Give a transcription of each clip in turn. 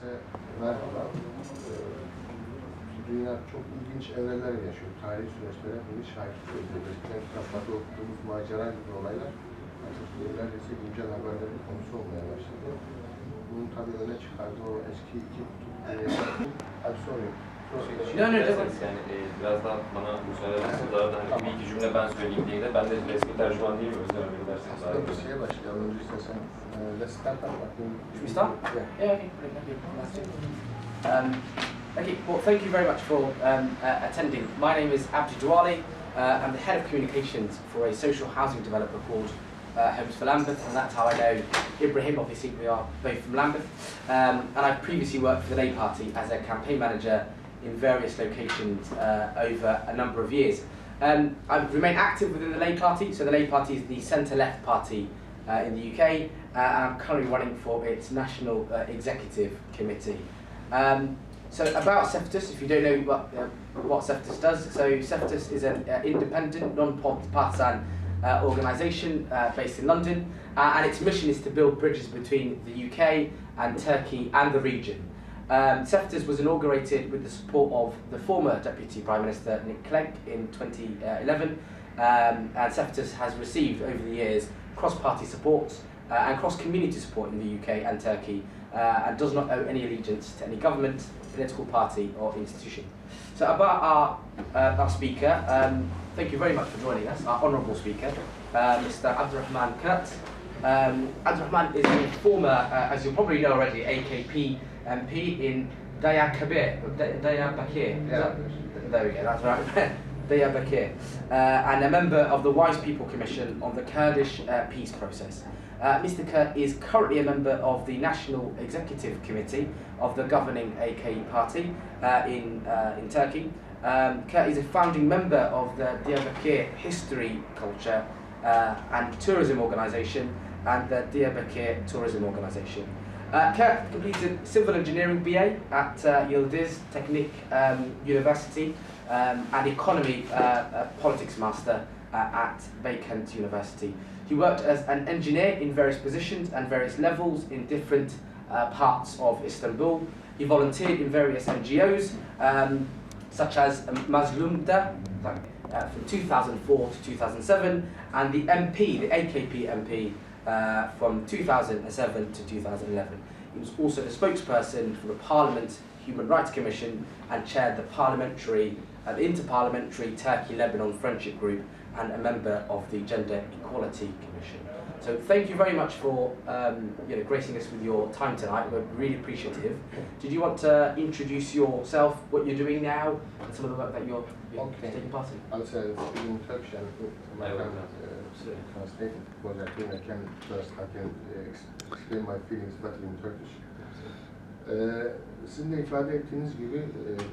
Herkese merhaba. Dünya çok ilginç evreler yaşıyor. Tarihi süreçlere bunu şahitlik ediyoruz. Eskiden kitaplarda okuduğumuz macera gibi olaylar artık neredeyse güncel haberlerin konusu olmaya başladı. Bunun tabii öne çıkardığı o eski iki kutup I'm sorry. Yani biraz daha bana müsaade ederseniz arada hani bir iki cümle ben söyleyeyim diye de ben de resmi tercüman değilim, o yüzden öyle derseniz daha iyi. Aslında bir şeye başlayalım. Önce istersen let's start up. Should we start? Yeah. Okay. Okay, well, thank you very much for attending. My name is Abdurrahman. I'm the head of communications for a social housing developer called Homes for Lambeth, and that's how I know Ibrahim. Obviously, we are both from Lambeth, and I've previously worked for the Labour Party as a campaign manager in various locations over a number of years. I've remained active within the Labour Party, so the Labour Party is the centre-left party in the UK, and I'm currently running for its National Executive Committee. So about CEFTUS, if you don't know what CEFTUS does, so CEFTUS is an independent, non-partisan organisation based in London, and its mission is to build bridges between the UK and Turkey and the region. CEFTUS was inaugurated with the support of the former Deputy Prime Minister Nick Clegg in 2011, and CEFTUS has received over the years cross-party support and cross-community support in the UK and Turkey, and does not owe any allegiance to any government, political party or institution. So about our speaker, thank you very much for joining us, our honourable speaker, Mr. Abdurrahman Kurt. Abdurrahman is a former, as you probably know already, AKP MP in Diyarbakir. There we go, that's right. Diyarbakir, and a member of the Wise People Commission on the Kurdish peace process. Mr. Kurt is currently a member of the National Executive Committee of the governing AK party in Turkey. Kurt is a founding member of the Diyarbakir History, Culture and Tourism Organisation and the Diyarbakir Tourism Organisation. Kurt completed Civil Engineering BA at Yildiz Teknik University and Economy Politics Master at Beykent University. He worked as an engineer in various positions and various levels in different parts of Istanbul. He volunteered in various NGOs such as Mazlumda from 2004 to 2007, and the MP, the AKP MP, from 2007 to 2011. He was also the spokesperson for the Parliament Human Rights Commission and chaired the Interparliamentary Turkey-Lebanon Friendship Group and a member of the Gender Equality Commission. So thank you very much for gracing us with your time tonight. We're really appreciative. Did you want to introduce yourself, what you're doing now, and some of the work that you're taking part in? I'll say in Turkish and my translate it because I think I can explain my feelings better in Turkish. Sizin de ifade ettiğiniz gibi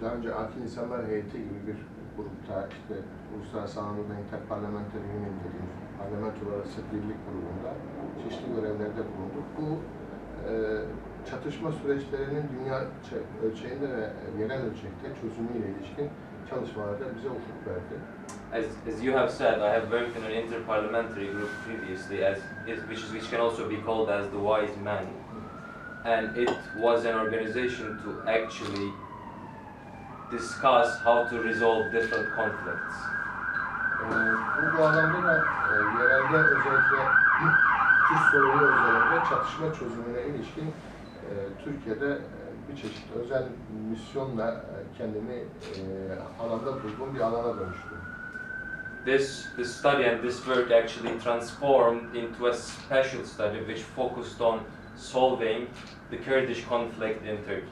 daha önce Akil İnsanlar Heyeti gibi bir grupta, işte Uluslararası Anadolu Interparliamentary Union dediğimiz parlamentolar arası birlik grubunda çeşitli görevlerde bulunduk. Bu çatışma süreçlerinin dünya ölçeğinde ve yerel ölçekte çözümüyle ilişkin çalışmalarda bize ufuk verdi. As you have said, I have worked in an interparliamentary group previously, which can also be called as the Wise Men, and it was an organization to actually discuss how to resolve different conflicts. Bu bağlamda da yerelde özellikle Kürt sorunu özellikle çatışma çözümüne ilişkin Türkiye'de bir çeşit özel misyonla kendimi alanda bulduğum bir alana dönüştüm. This study and this work actually transformed into a special study which focused on solving the Kurdish conflict in Turkey.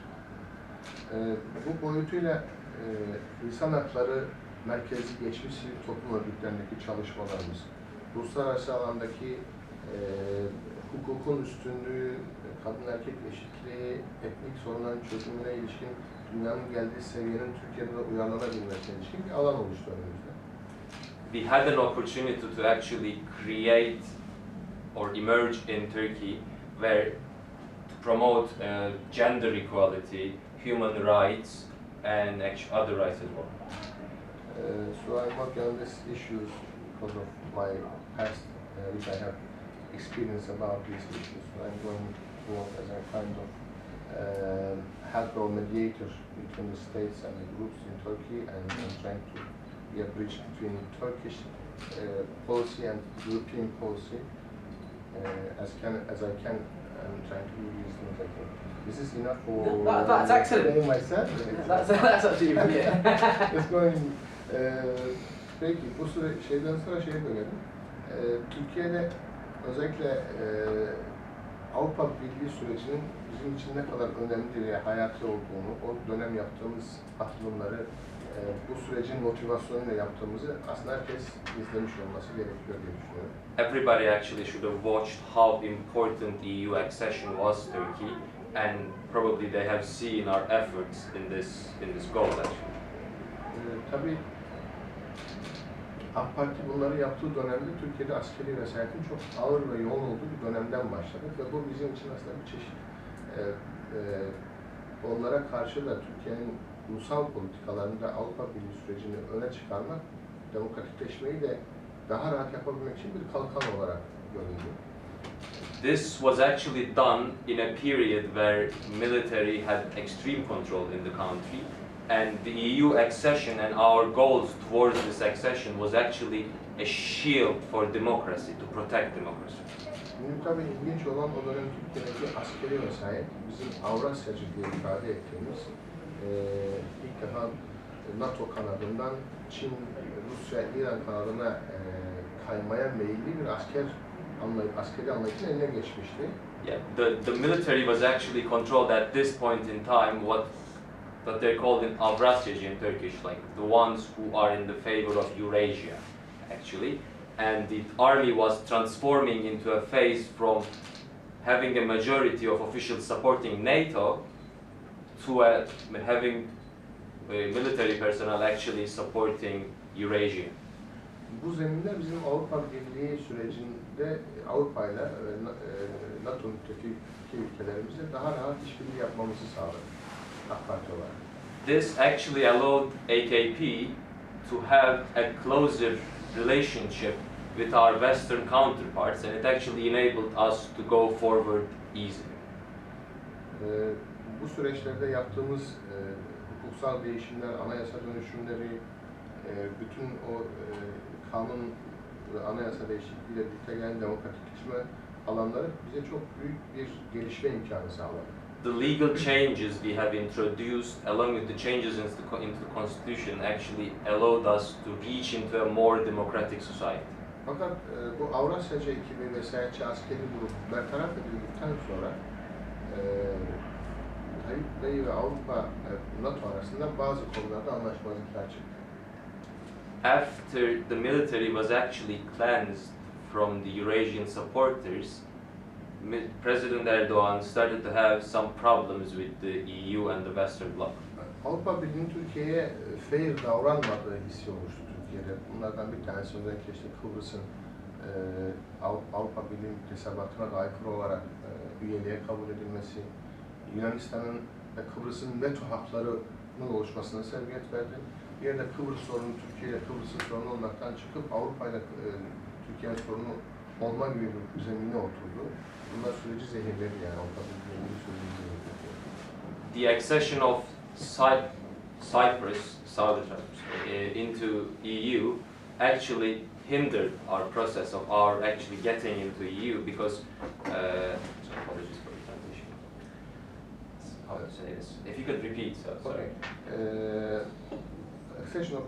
Bu boyutuyla insan hakları merkezi geçmiş sivil toplum örgütlerindeki çalışmalarımız, uluslararası alandaki hukukun üstünlüğü, kadın erkek eşitliği, etnik sorunların çözümüne ilişkin dünyanın geldiği seviyenin Türkiye'de de uyarlanabilmesine ilişkin bir alan oluştu önümüzde. We had an opportunity to actually create or emerge in Turkey where to promote gender equality, human rights, and other rights as well. So I'm working on these issues because of my past, which I have experience about these issues. So I'm going to work as a kind of helper or mediator between the states and the groups in Turkey, and trying to be a bridge between Turkish policy and European policy as I can. I'm trying to do these things. I think this is enough for that's excellent. Myself. That's absolutely brilliant. It's going. Peki bu şeyden sonra bölelim. Türkiye'de özellikle Avrupa Birliği sürecinin bizim için ne kadar önemli ve hayati olduğunu, o dönem yaptığımız atılımları, bu sürecin motivasyonuyla yaptığımızı aslında herkes izlemiş olması gerekiyor diye düşünüyorum. Everybody actually should have watched how important the EU accession was to Turkey, and probably they have seen our efforts in this goal actually. Tabii AK Parti bunları yaptığı dönemde Türkiye'de askeri vesayetin çok ağır ve yoğun olduğu bir dönemden başladık ve bu bizim için aslında bir çeşit onlara karşı da Türkiye'nin ulusal politikalarında Avrupa Birliği sürecini öne çıkarmak, demokratikleşmeyi de daha rahat yapabilmek için bir kalkan olarak görüldü. This was actually done in a period where military had extreme control in the country, and the EU accession and our goals towards this accession was actually a shield for democracy, to protect democracy. Şimdi tabii ilginç olan o dönem Türkiye'deki askeri vesayet bizim Avrasyacı diye ifade ettiğimiz ilk defa NATO kanadından Çin, Rusya, İran kanadına kaymaya meyilli bir askeri anlayışın eline geçmişti. Yeah, the military was actually controlled at this point in time what they're called in Avrasyacı in Turkish, like the ones who are in the favor of Eurasia, actually. And the army was transforming into a phase from having a majority of officials supporting NATO to having military personnel actually supporting Eurasia. Bu zeminde bizim Avrupa Birliği sürecinde Avrupa ile NATO müttefiki ülkelerimizle daha rahat işbirliği yapmamızı sağladı AK Parti olarak. This actually allowed AKP to have a closer relationship with our Western counterparts, and it actually enabled us to go forward easily. Bu süreçlerde yaptığımız hukuksal değişimler, anayasa dönüşümleri, bütün o kanun ve anayasa değişikliğiyle birlikte gelen demokratikleşme alanları bize çok büyük bir gelişme imkanı sağladı. The legal changes we have introduced, along with the changes into the constitution, actually allowed us to reach into a more democratic society. Fakat bu Avrasyacı ekibi vesayetçi askeri grup bertaraf edildikten sonra Tayyip Bey ve Avrupa, NATO arasında bazı konularda anlaşmazlıklar çıktı. After the military was actually cleansed from the Eurasian supporters, President Erdogan started to have some problems with the EU and the Western Bloc. Avrupa Birliği'nin Türkiye'ye fair davranmadığı hissi oluştu Türkiye'de. Bunlardan bir tanesi özellikle işte Kıbrıs'ın Avrupa Birliği müktesebatına da aykırı olarak üyeliğe kabul edilmesi, Yunanistan'ın ve Kıbrıs'ın veto haklarının oluşmasına sebebiyet verdi. Bir yerde Kıbrıs sorunu Türkiye ile Kıbrıs'ın sorunu olmaktan çıkıp Avrupa ile Türkiye'nin sorunu olma gibi bir zemine oturdu. Bunlar süreci zehirledi yani Avrupa Birliği'nin süreci zehirledi. The accession of Cyprus, Saudi into EU actually hindered our process of our actually getting into EU because apologies for the translation. How to say this? If you could repeat, sorry. Okay. Accession of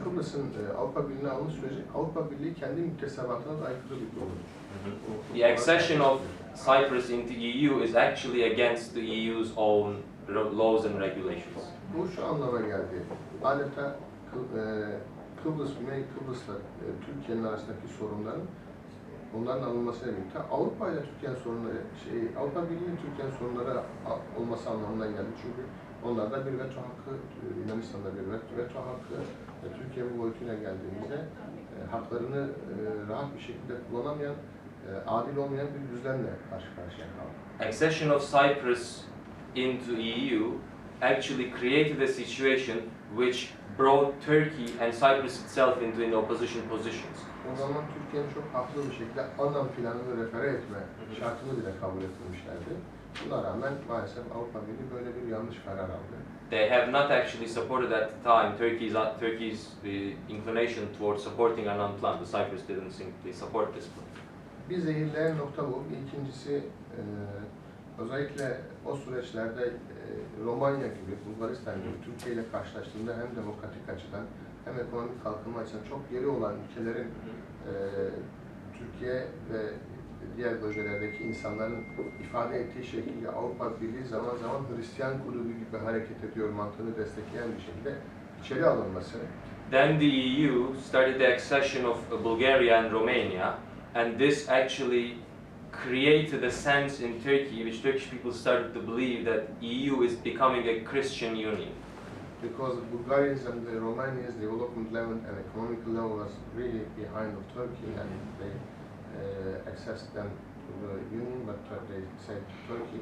Kıbrıs'ın Avrupa Birliği'ne alma süreci Avrupa Birliği kendi müktesebatına da aykırı bir durumdur. The accession of Cyprus into EU is actually against the EU's own laws and regulations. Bu şu anlama geldi. Adeta Kıbrıs, Güney Kıbrıs'la Türkiye'nin arasındaki sorunların onların alınmasıyla birlikte Avrupa ile Türkiye'nin sorunları, Avrupa Birliği'nin Türkiye'nin sorunları olması anlamına geldi. Çünkü onlarda bir veto hakkı, Yunanistan'da bir veto hakkı ve Türkiye bu boyutuyla geldiğimizde haklarını rahat bir şekilde kullanamayan, adil olmayan bir düzlemle karşı karşıya kaldı. Accession of Cyprus into EU actually created a situation which brought Turkey and Cyprus itself into in opposition positions. O zaman Türkiye'nin çok haklı bir şekilde Annan planını refere etme şartını bile kabul etmemişlerdi. Buna rağmen maalesef Avrupa Birliği böyle bir yanlış karar aldı. They have not actually supported at the time Turkey's inclination towards supporting a non-plan. The Cyprus didn't simply support this plan. Bir zehirleyen nokta bu. İkincisi özellikle o süreçlerde Romanya gibi, Bulgaristan gibi Türkiye ile karşılaştığında hem demokratik açıdan hem ekonomik kalkınma açısından çok geri olan ülkelerin Türkiye ve diğer bölgelerdeki insanların ifade ettiği şekilde Avrupa Birliği zaman zaman Hristiyan kulübü gibi hareket ediyor mantığını destekleyen bir şekilde içeri alınması. Then the EU started the accession of Bulgaria and Romania, and this actually created a sense in Turkey, which Turkish people started to believe that EU is becoming a Christian union. Because Bulgarians and the Romanians' development level and economic level was really behind of Turkey, and they accessed them to the union, but they said to Turkey,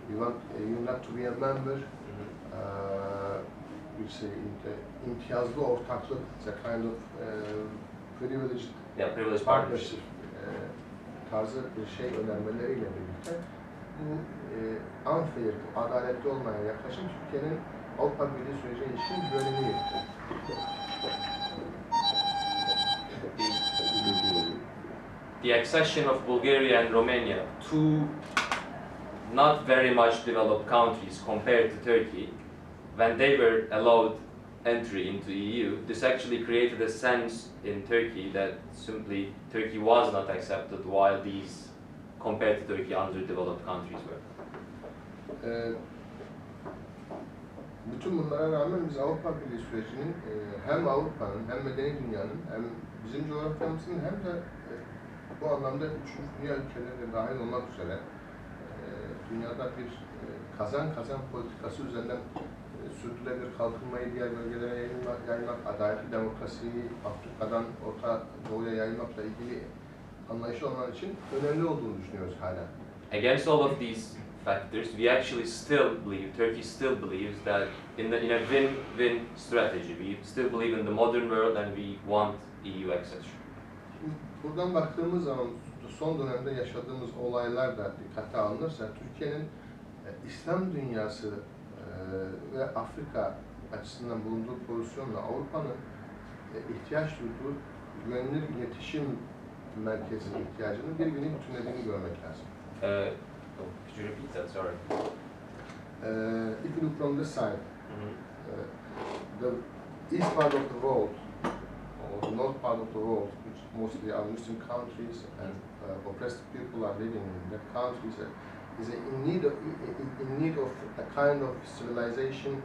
"We want you not to be a member." Which say imtiyazlı ortaklık, it's a kind of privileged partnership tarzı bir şey önermeleriyle birlikte bu unfair, adaletli olmayan yaklaşım Türkiye'nin Avrupa Birliği sürecine ilişkin güvenini yıktı. The accession of Bulgaria and Romania, two not very much developed countries compared to Turkey, when they were allowed entry into EU, this actually created a sense in Turkey that simply Turkey was not accepted, while these, compared to Turkey, underdeveloped countries were. Bütün bunlara rağmen biz Avrupa Birliği sürecinin hem Avrupa'nın hem medeni dünyanın hem bizim coğrafyamızın hem de bu anlamda üçüncü dünya ülkeleri de dahil olmak üzere dünyada bir kazan-kazan politikası üzerinden sürdürülebilir kalkınmayı diğer bölgelere yaymak, adaletli demokrasiyi Afrika'dan Orta Doğu'ya yaymakla ilgili anlayışı olan için önemli olduğunu düşünüyoruz hala. Against all of these factors, we actually still believe, Turkey still believes that in a win-win strategy. We still believe in the modern world and we want EU accession. Buradan baktığımız zaman son dönemde yaşadığımız olaylar da dikkate alınırsa Türkiye'nin İslam dünyası ve Afrika açısından bulunduğu pozisyonla Avrupa'nın ihtiyaç duyduğu güvenilir iletişim merkezi ihtiyacının birbirini bütünlediğini görmek lazım. Could you repeat that? Sorry. If you look from this side, the east part of the world, or the north part of the world, which mostly are Muslim countries and oppressed people are living in that countries, is in need of a kind of civilization,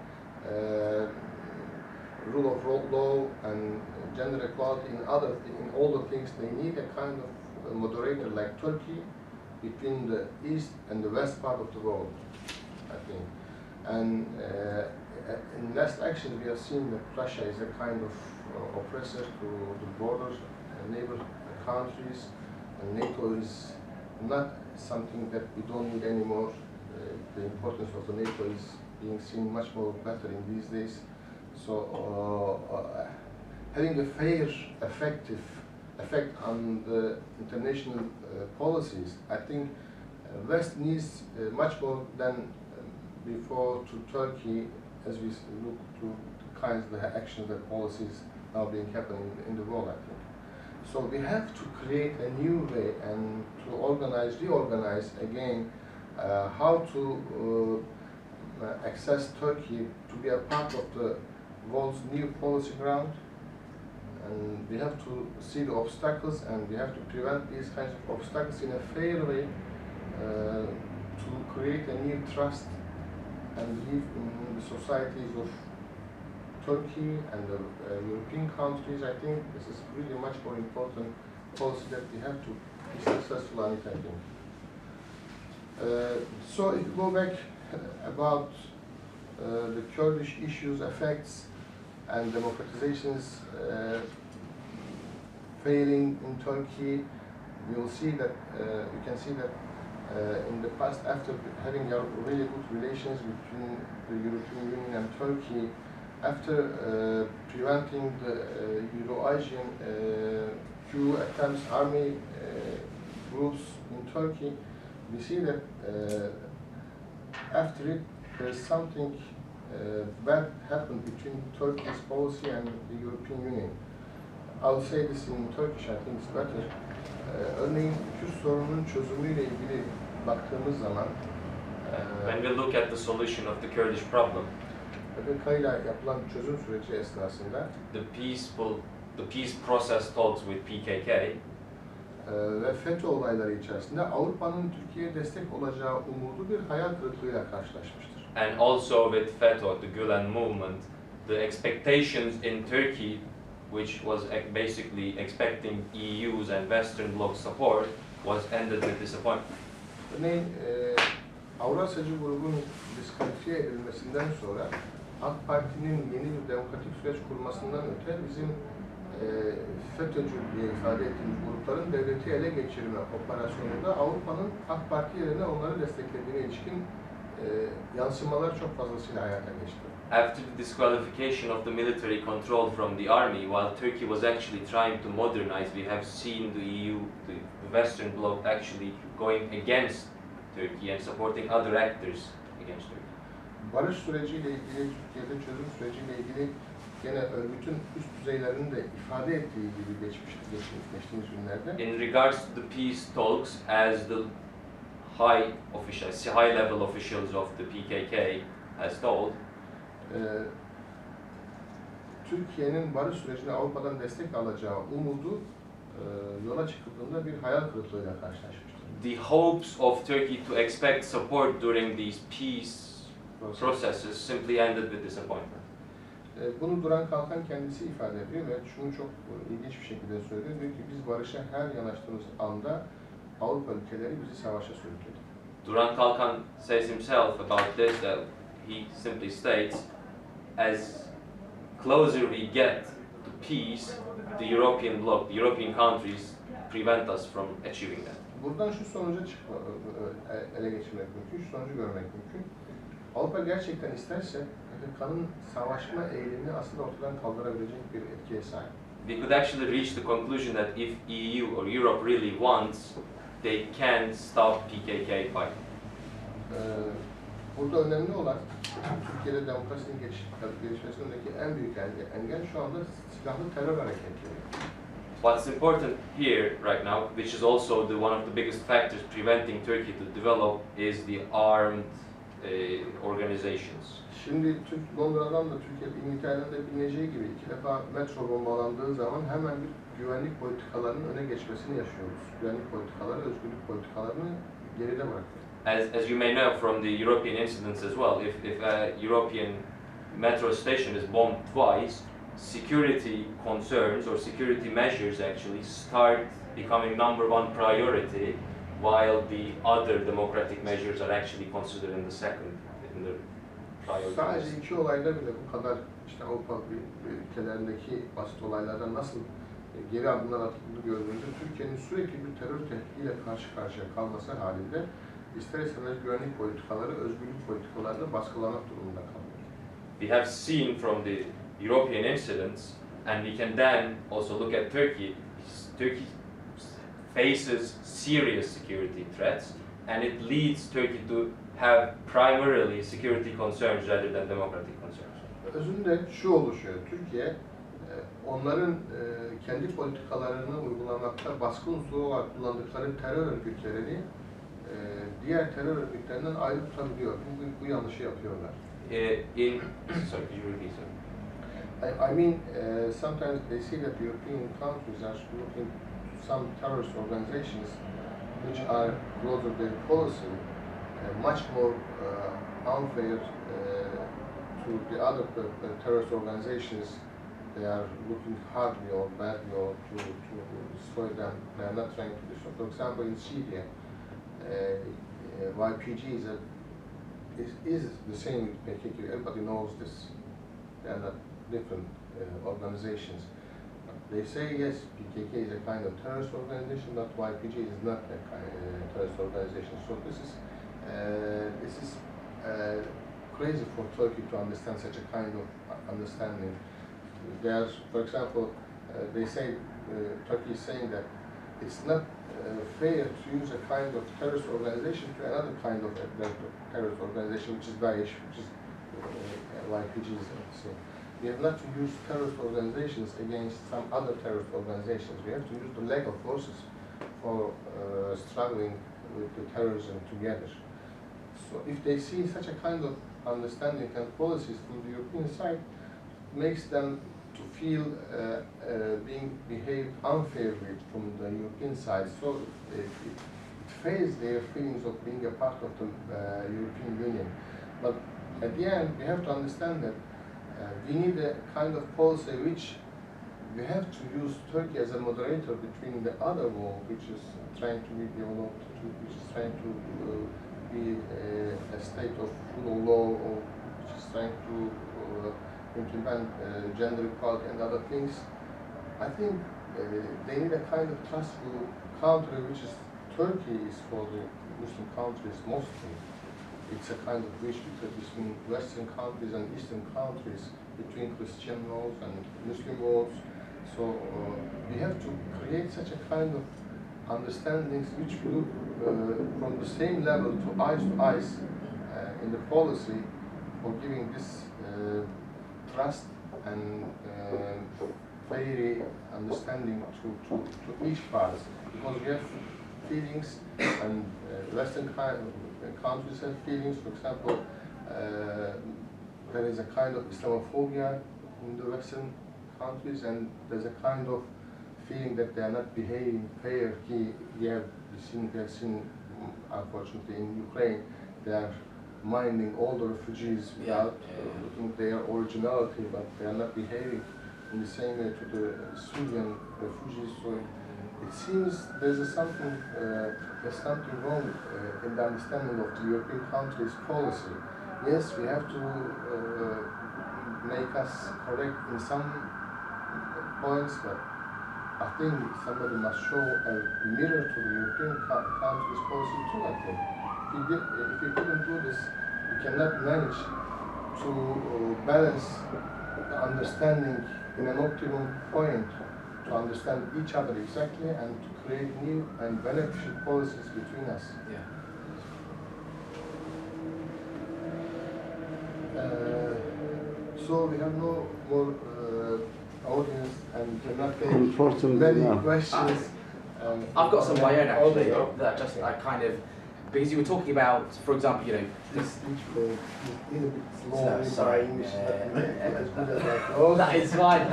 rule of law and gender equality in all the things. They need a kind of moderator like Turkey between the east and the west part of the world, I think. And in last actions we have seen that Russia is a kind of oppressor to the borders, neighbor countries, and NATO is not something that we don't need anymore. The importance of the NATO is being seen much more better in these days. So having a fair, effective effect on the international policies, I think West needs much more than before to Turkey as we look to the kinds of actions and policies now being happening in the world, I think. So we have to create a new way and to reorganize again how to access Turkey to be a part of the world's new policy ground. And we have to see the obstacles and we have to prevent these kinds of obstacles in a fair way to create a new trust and belief in the societies of Turkey and the European countries. I think this is really much more important policy that we have to be successful on it, I think. So if you go back about the Kurdish issues, effects, and democratizations failing in Turkey, we will see that we can see that in the past, after having a really good relations between the European Union and Turkey, after preventing the Euro-Asian coup attempts, army groups in Turkey, we see that after it, there's something bad happened between Turkey's policy and the European Union. I'll say this in Turkish, I think it's better. Örneğin Kürt sorununun çözümüyle ilgili baktığımız zaman When we look at the solution of the Kurdish problem, PKK ile yapılan çözüm süreci esnasında the peace process talks with PKK ve FETÖ olayları içerisinde Avrupa'nın Türkiye'ye destek olacağı umudu bir hayal kırıklığıyla karşılaşmıştır. and also with FETÖ, the Gulen movement, the expectations in Turkey, which was basically expecting EU's and Western bloc support, was ended with disappointment. Örneğin Avrasyacı grubun diskalifiye edilmesinden sonra AK Parti'nin yeni bir demokratik süreç kurmasından öte bizim FETÖ'cü diye ifade ettiğimiz grupların devleti ele geçirme operasyonunda Avrupa'nın AK Parti yerine onları desteklediğine ilişkin yansımalar çok fazlasıyla hayata geçti. After the disqualification of the military control from the army, while Turkey was actually trying to modernize, we have seen the EU, the Western bloc, actually going against Turkey and supporting other actors against Turkey. Barış süreciyle ilgili, Türkiye'de çözüm süreciyle ilgili gene örgütün üst düzeylerinin de ifade ettiği gibi geçtiğimiz günlerde. In regards to the peace talks, as the high level officials of the PKK has told, Türkiye'nin barış sürecine Avrupa'dan destek alacağı umudu yola çıkıldığında bir hayal kırıklığıyla karşılaşmıştır. the hopes of Turkey to expect support during these peace processes simply ended with disappointment. Bunu Duran Kalkan kendisi ifade ediyor ve şunu çok ilginç bir şekilde söylüyor. Diyor ki biz barışa her yanaştığımız anda Avrupa ülkeleri bizi savaşa sürükledi. Duran Kalkan says himself about this that he simply states, as closer we get to peace, the European bloc, the European countries prevent us from achieving that. Buradan şu sonuca ele geçirmek mümkün, şu sonucu görmek mümkün. Avrupa gerçekten isterse PKK'nın savaşma eğilimini aslında ortadan kaldırabilecek bir etkiye sahip. We could actually reach the conclusion that if EU or Europe really wants, they can stop PKK fighting. Burada önemli olan Türkiye'de demokrasinin gelişmesindeki en büyük engel şu anda silahlı terör hareketleri. What's important here right now, which is also one of the biggest factors preventing Turkey to develop, is the armed organizations. Şimdi Londra'dan da Türkiye, İngiltere'den de bilineceği gibi 2 defa metro bombalandığı zaman hemen bir güvenlik politikalarının öne geçmesini yaşıyoruz. Güvenlik politikaları, özgürlük politikalarını geride bırakıyor. As you may know from the European incidents as well, if a European metro station is bombed twice, security concerns or security measures actually start becoming number one priority, while the other democratic measures are actually considered in the priority. Sadece 2 olayda bile bu kadar işte Avrupa ülkelerindeki basit olaylardan nasıl geri adımlar atıldığını gördüğümüzde Türkiye'nin sürekli bir terör tehdidiyle karşı karşıya kalması halinde ister istemez güvenlik politikaları, özgürlük politikalarını baskılamak durumunda kalıyor. We have seen from the European incidents, and we can then also look at Turkey. Turkey faces serious security threats, and it leads Turkey to have primarily security concerns rather than democratic concerns. Özünde şu oluşuyor, Türkiye onların kendi politikalarını uygulamakta baskı unsuru olarak kullandıkları terör örgütlerini diğer terör örgütlerinden ayrı tutabiliyor. Bu yanlışı yapıyorlar. Sorry, could you repeat that? I mean, sometimes they see that European countries are looking to some terrorist organizations which are closer to their policy, much more unfair to the other terrorist organizations. They are looking hardly or badly or to destroy them. They are not trying to do so. For example, in Syria, YPG is the same with PKK. Everybody knows this. They are not different organizations. They say yes, PKK is a kind of terrorist organization, but YPG is not a terrorist organization. So this is crazy for Turkey to understand such a kind of understanding. There's, for example, they say Turkey is saying that it's not fair to use a kind of terrorist organization to another kind of terrorist organization, which is Daesh, which is YPGs. So we have not to use terrorist organizations against some other terrorist organizations. We have to use the legal forces for struggling with the terrorism together. So if they see such a kind of understanding and policies from the European side, makes them to feel being behaved unfairly from the European side. So it fails their feelings of being a part of the European Union. But at the end, we have to understand that we need a kind of policy which we have to use Turkey as a moderator between the other world, which is trying to be developed, which is trying to be a state of rule of law, or which is trying to implement gender equality and other things. I think they need a kind of trustful country, which is Turkey is for the Muslim countries mostly. It's a kind of bridge between Western countries and Eastern countries, between Christian worlds and Muslim worlds. So we have to create such a kind of understandings which look from the same level to eyes in the policy of giving this trust and fair understanding to each part, because we have feelings and Western countries have feelings. For example, there is a kind of Islamophobia in the Western countries, and there's a kind of feeling that they are not behaving fair. We have seen, unfortunately, in Ukraine, they are minding all the refugees without looking at their originality, but they are not behaving in the same way to the Syrian refugees. So it seems there's something wrong in the understanding of the European countries' policy. Yes, we have to make us correct in some points, but I think somebody must show a mirror to the European countries' policy too, I think. If we couldn't do this, we cannot manage to balance the understanding in an optimum point, to understand each other exactly and to create new and beneficial policies between us. Yeah. So we have no more audience and cannot take Unfortunately, many no. questions. I've got some of my own actually, audio. that just I kind of, because you were talking about, for example, you know, This speech is a bit slow in sorry. English. Yeah. As good as I can. that is fine.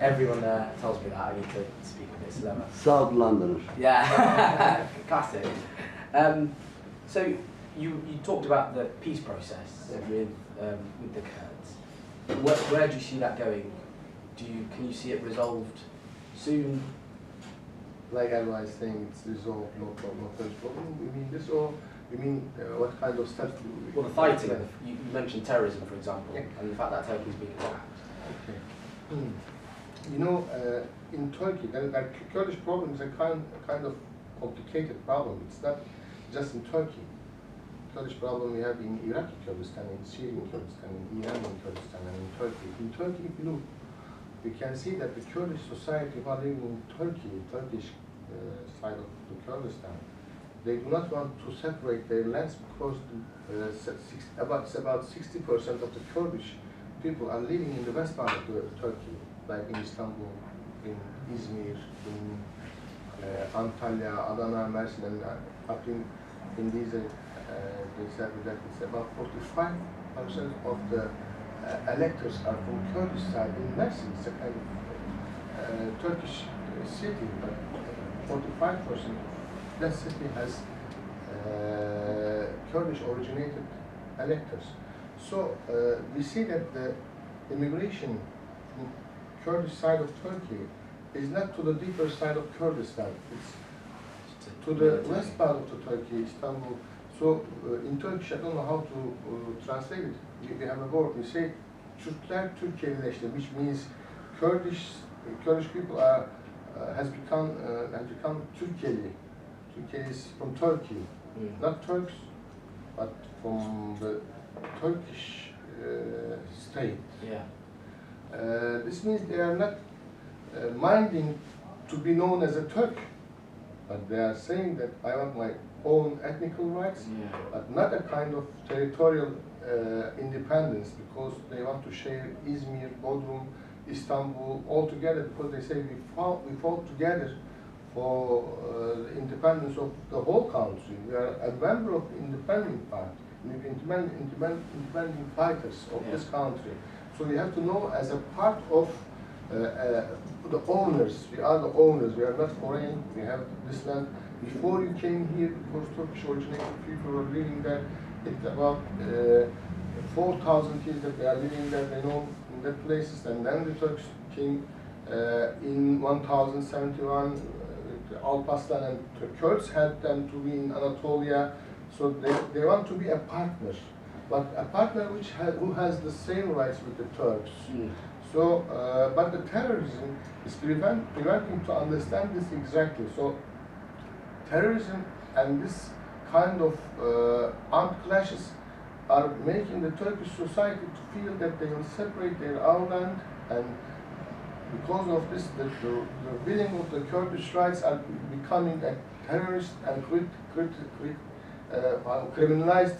Everyone tells me that I need to speak a bit slower. South Londoner. Yeah, classic. So you talked about the peace process with the Kurds. Where do you see that going? Can you see it resolved soon? Like I was saying, it's resolved, no problem. We mean this, or you mean what kind of steps do we? Well, the fighting. You mentioned terrorism, for example, Yeah. and the fact that Turkey is being attacked. Okay. You know, in Turkey, the Kurdish problem is a kind of complicated problem. It's not just in Turkey. Kurdish problem we have in Iraqi Kurdistan, in Syrian Kurdistan, in Iranian Kurdistan, and in Turkey. In Turkey, if you look, we can see that the Kurdish society who are living in Turkey, Turkish side of the Kurdistan, they do not want to separate their lands because about 60% of the Kurdish people are living in the west part of Turkey, like in Istanbul, in Izmir, in Antalya, Adana, Mersin, and up in these, they said that it's about 45% of the electors are from Kurdish side in Mersin. It's a kind of Turkish city, but 45% of that city has Kurdish originated electors. So we see that the immigration from Kurdish side of Turkey is not to the deeper side of Kurdistan. It's to the west part of the Turkey, Istanbul. So in Turkish, I don't know how to translate it. We have a word. We say Türkler Türkiye'leşti, which means Kurdish people has become Türkiye. Türkiye is from Turkey, not Turks, but from the Turkish state. Yeah. This means they are not minding to be known as a Turk. But they are saying that I want my own ethnical rights, Yeah. but not a kind of territorial independence, because they want to share Izmir, Bodrum, Istanbul all together, because they say we fought together for the independence of the whole country. We are a member of the independent party, independent fighters of this country. So we have to know as a part of the owners. We are the owners. We are not foreign. We have this land. Before you came here, because Turkish originated people were living there, it's about 4,000 years that they are living there. They know in that places, and then the Turks came in 1071. Alparslan and the Kurds had them to be in Anatolia, so they want to be a partner, but a partner who has the same rights with the Turks. So, but the terrorism is preventing to understand this exactly. So, terrorism and this kind of armed clashes are making the Turkish society to feel that they will separate their own land, and because of this, the willing of the Kurdish rights are becoming a terrorist and criminalized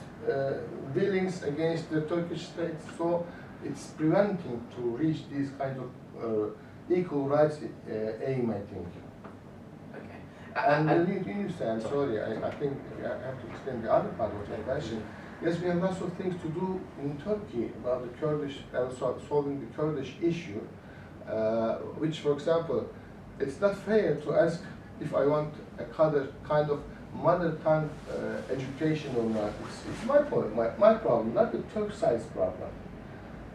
willings against the Turkish state. So it's preventing to reach these kinds of equal rights aim, I think. Okay. And you understand, sorry, I think I have to explain the other part of the question. Yes, we have lots of things to do in Turkey about the Kurdish, solving the Kurdish issue. Which, for example, it's not fair to ask if I want a kind of mother tongue education or not. It's my point, my problem, not the Turk side's problem.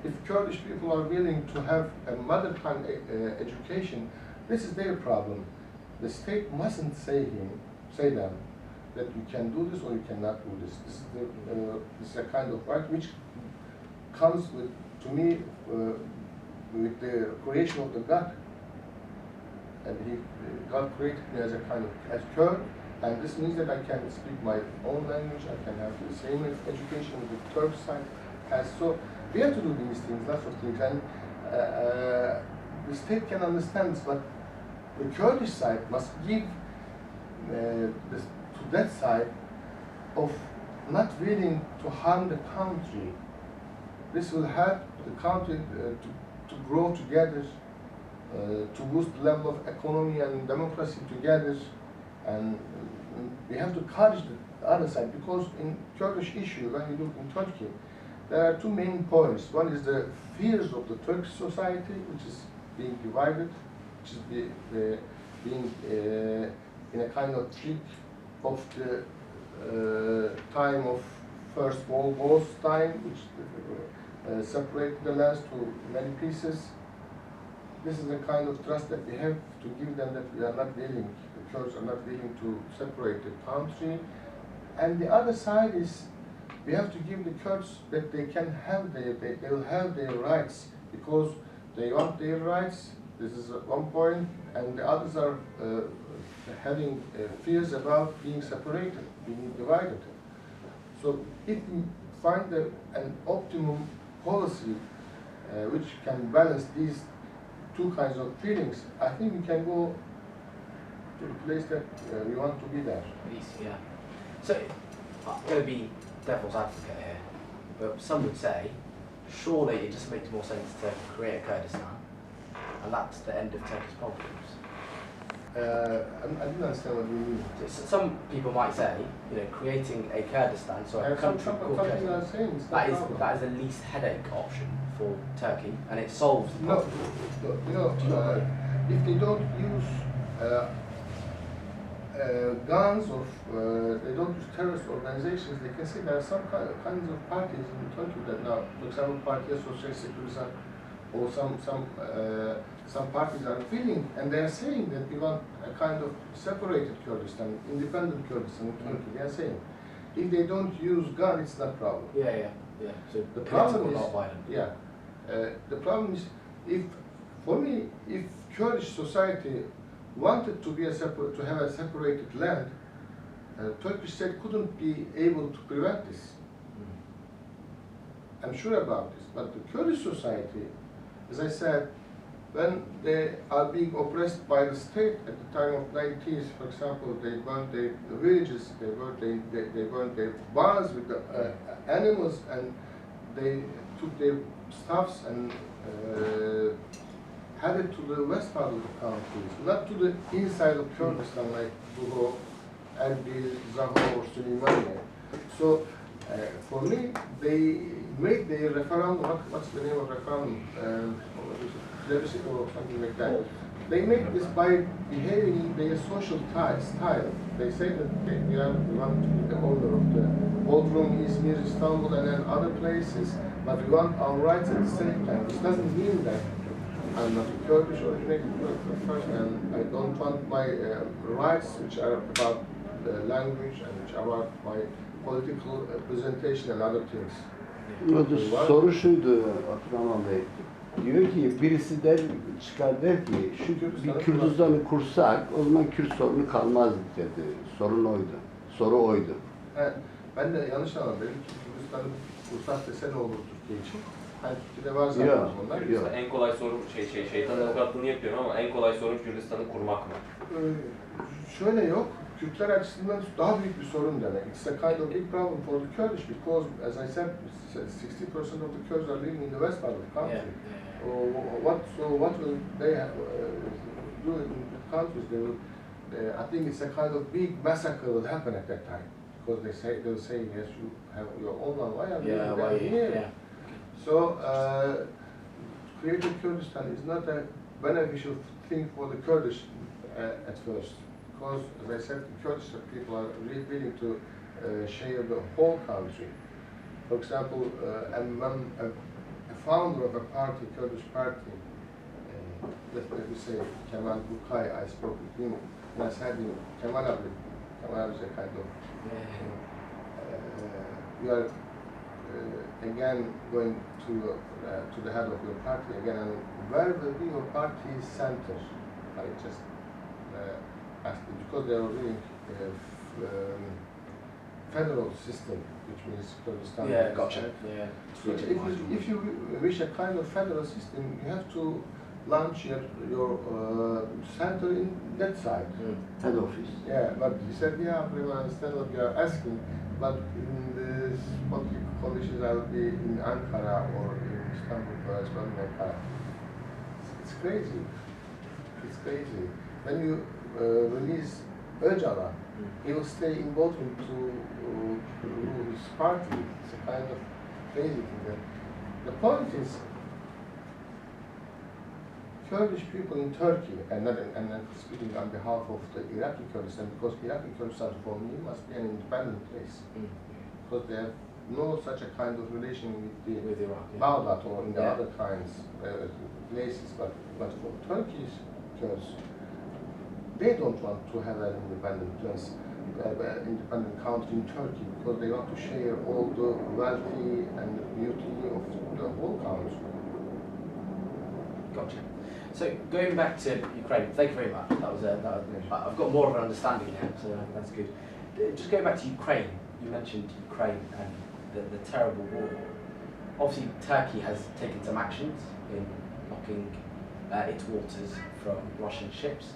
If Kurdish people are willing to have a mother tongue education, this is their problem. The state mustn't say them that you can do this or you cannot do this. This is a kind of right which comes with, to me, with the creation of the God. And God created me as a kind of Kurd, and this means that I can speak my own language, I can have the same education with the Turk side has. So we have to do these things, lots of things, and the state can understand this, but the Kurdish side must give to that side of not willing to harm the country. This will help the country to grow together, to boost the level of economy and democracy together, and we have to encourage the other side, because in Kurdish issue, when we look in Turkey, there are two main points. One is the fears of the Turkish society, which is being divided, which is being in a kind of trick of the time of First World War's time, which separated the lands to many pieces. This is the kind of trust that we have to give them, that we are not willing, the Kurds are not willing to separate the country. And the other side is, we have to give the Kurds that they can have they will have their rights, because they want their rights. This is one point, and the others are having fears about being separated, being divided. So if we find an optimum policy which can balance these two kinds of feelings, I think we can go to the place that we want to be there. Yeah. So, I'm going to be devil's advocate here, but some would say, surely it just makes more sense to create a Kurdistan, and that's the end of Turkey's problems. I didn't understand what you mean. So some people might say, creating a Kurdistan, so a country called Kurdistan, that is the least headache option for Turkey, and it solves the problem. No, if they don't use guns or they don't use terrorist organizations, they can say there are some kinds of parties in Turkey that now, for example, Parti Sosyal Sekürizan, or some parties are feeling, and they are saying that we want a kind of separated Kurdistan, independent Kurdistan in Turkey. They are saying, if they don't use guns, it's not a problem. Yeah. So the problem is, not violent. Yeah, the problem is, if Kurdish society wanted to be to have a separated land, Turkish state couldn't be able to prevent this. I'm sure about this, but the Kurdish society, as I said, when they are being oppressed by the state at the time of 90s, for example, they burned their villages, they burned their barns with the animals, and they took their stuffs and headed to the west part of the countries, not to the inside of Kurdistan like Buho, Erbil, Zaho, or Süleymaniye. So, for me, they made their referendum, what's the name of referendum? Or something like that. They make this by behaving in their social style. They say that we want to be the owner of the Bodrum, Izmir, Istanbul, and then other places, but we want our rights at the same time. This doesn't mean that I'm not a Kurdish originated person, and I don't want my rights, which are about the language and which are about my political presentation and other things. Soru şuydu Abdurrahman Bey. Diyor ki birisi çıkar der ki şu bir Kürdistan'ı kursak o zaman Kürt sorunu kalmaz dedi. Sorun oydu. Soru oydu. Evet, ben de yanlış anladım. Kürdistan'ı kursak dese ne olur Türkiye için? Hani Türkiye'de var zaten onlar. Kürdistan en kolay sorun şeytan avukatlığını yapıyorum ama en kolay sorun Kürdistan'ı kurmak mı? Şöyle yok. Kürtler açısından daha büyük bir sorun demek. It's a kind of big problem for the Kurdish because, as I said, 60% of the Kurds are living in the west part of the country. What will they do in the countries? They will, I think it's a kind of big massacre will happen at that time because they'll say yes, you have your own land. Why are you down here? Yeah. So creating Kurdistan is not a beneficial thing for the Kurdish at first. Because, as I said, the Kurdish people are really willing to share the whole country. For example, a founder of a party, Kurdish party, let me say, Kemal Bukay, I spoke with him, and I said, Kemal Abi is a kind of, you are again going to the head of your party again, and where will be your party center? I just asked him, because they are really federal system, which means Kurdistan. Yeah, gotcha. Yeah. So if you wish a kind of federal system, you have to launch your center in that side. Head office. Yeah, but he said, yeah, I will understand what you are asking, but in this political conditions, I will be in Ankara or in Istanbul as well in Ankara. It's crazy. It's crazy. When you release Öcalan, he will stay in Bodrum to his party. It's a kind of crazy thing. The point is, Kurdish people in Turkey, and I'm speaking on behalf of the Iraqi Kurdistan, because Iraqi Kurdistan for me must be an independent place, because they have no such a kind of relation with Iraq, Baghdad or in the other kinds places, but for Turkish Kurds, they don't want to have an independent place, independent country in Turkey, because they want to share all the wealthy and the beauty of the whole country. Gotcha. So going back to Ukraine, thank you very much. I've got more of an understanding now, so that's good. Just going back to Ukraine, you mentioned Ukraine and the terrible war. Obviously, Turkey has taken some actions in blocking its waters from Russian ships.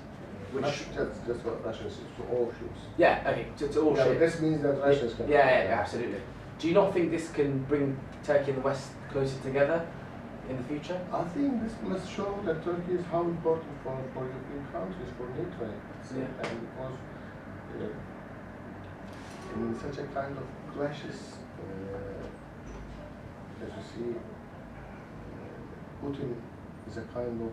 That's what Russia says, to all ships. Yeah, okay, to all ships. This means that Russians can... Yeah, absolutely. Do you not think this can bring Turkey and the West closer together in the future? I think this must show that Turkey is how important for European countries, for NATO, and because in such a kind of clashes, as you see, Putin is a kind of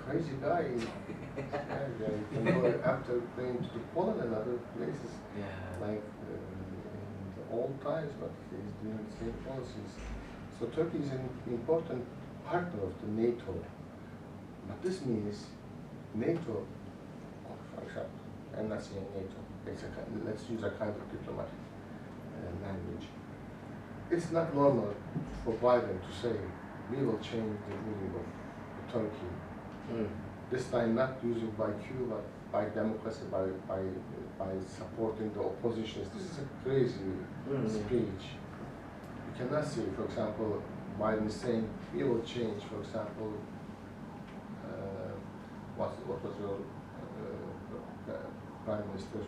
crazy guy. You can go after going to Poland and other places, like in the old times, but he's doing the same policies. So Turkey is an important partner of the NATO. But this means NATO, for example, I'm not saying NATO, let's use a kind of diplomatic language. It's not normal for Biden to say, we will change the ruling of Turkey. This time not using by Q, but by democracy, by supporting the oppositions. This is a crazy speech. You cannot say, for example, Biden is saying, we will change, for example, what was your Prime Minister?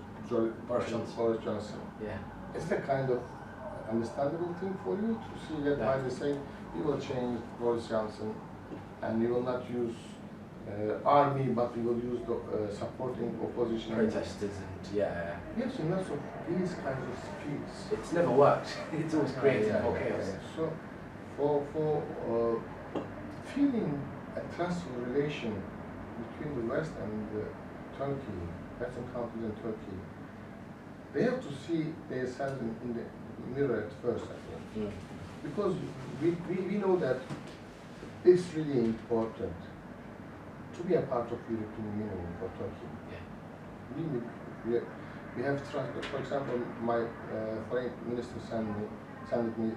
Boris Johnson. Boris Johnson. Yeah. Is that kind of understandable thing for you to see that by the saying you will change Boris Johnson and you will not use army, but you will use the supporting opposition Protesters and yeah. Yes, and lots of these kinds of speeds. It's never worked. It's always created more chaos. So, for feeling a trustful relation between the West and Turkey, Western countries and Turkey, they have to see themselves in the mirror at first, I think. Because we know that it's really important to be a part of European Union for Turkey. Yeah. We have trust. For example, my foreign minister sent me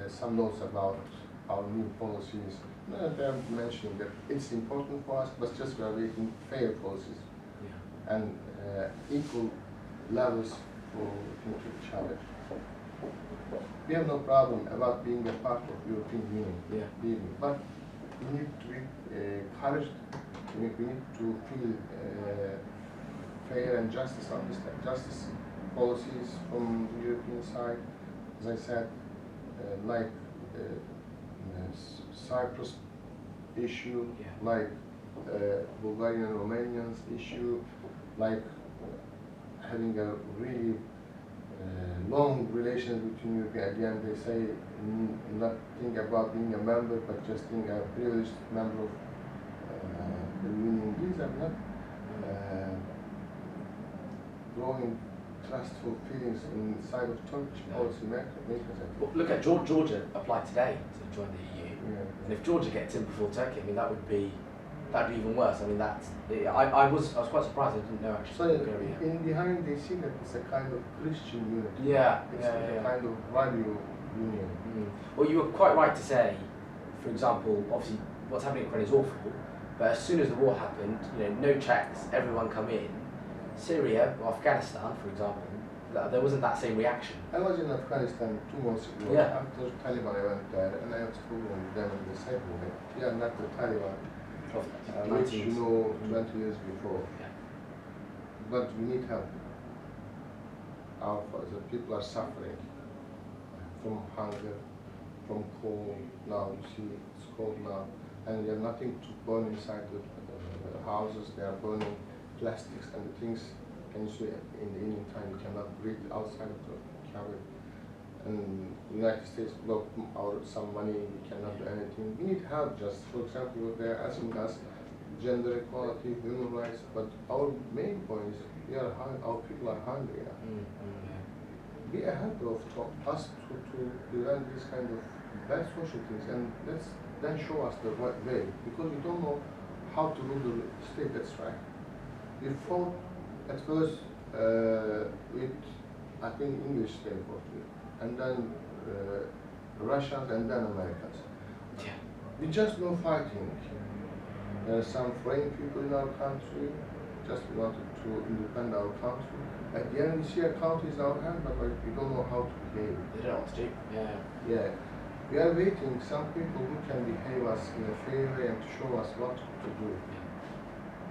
some notes about our new policies. They're mentioning that it's important for us, but just we are making fair policies and equal levels for each other. We have no problem about being a part of European Union, but we need to be encouraged. We need to feel fair and justice policies from the European side. As I said, like Cyprus issue, like Bulgarian and Romanians issue, like having a really long relations between Europe. At the end, they say not think about being a member, but just being a privileged member of the Union. These are not growing trustful feelings inside of Turkish policy makers. Well, look at Georgia applied today to join the EU, and if Georgia gets in before Turkey, I mean that'd be even worse. I mean I was quite surprised. I didn't know actually. So in behind they see that it's a kind of Christian unity. It's a kind of value union. Well, you were quite right to say, for example, obviously what's happening in Ukraine is awful, but as soon as the war happened, no checks, everyone come in. Syria or Afghanistan, for example, there wasn't that same reaction. I was in Afghanistan 2 months ago. After Taliban, I went there and I have spoken with them and they said, we are not the Taliban, which 20 years before. But we need help. The people are suffering from hunger, from cold. Now you see it's cold now, and you have nothing to burn inside the houses. They are burning plastics and the things. Can you see in the evening time you cannot breathe outside of the cabin? And the United States blocked some money. We cannot do anything. We need help. Just for example, they are asking us gender equality, human rights, but our main point is our people are hungry. Be ahead of us to prevent this kind of bad social things, and let's then show us the right way, because we don't know how to rule the state. That's right. We fought at first with, I think, English slave forces, and then Russians, and then Americans. We just no fighting. There are some foreign people in our country, just wanted to independ our country. At the end, we see our country is our hand, but we don't know how to behave. They don't know what to do. We are waiting some people who can behave us in a fair way and to show us what to do.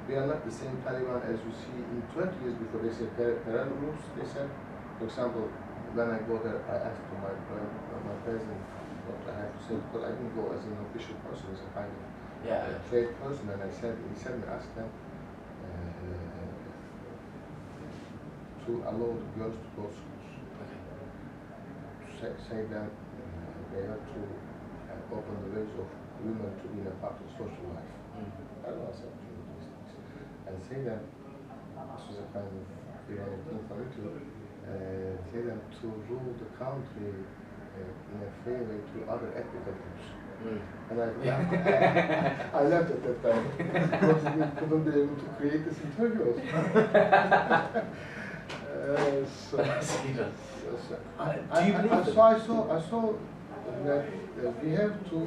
We are not the same Taliban as you see in 20 years before. They said there are groups. They said, for example, when I go there, I asked my president what I have to say, because I didn't go as an official person, as a kind of trade person, and he said, ask them to allow the girls to go to schools. To say them they have to open the ways of women to be a part of social life. I don't know, I said to these things. And say them, this is a kind of ironic thing for me to say them to rule the country in a fair way to other ethnic groups. And I left at that time because we couldn't be able to create this in Turkey also. I saw that we have to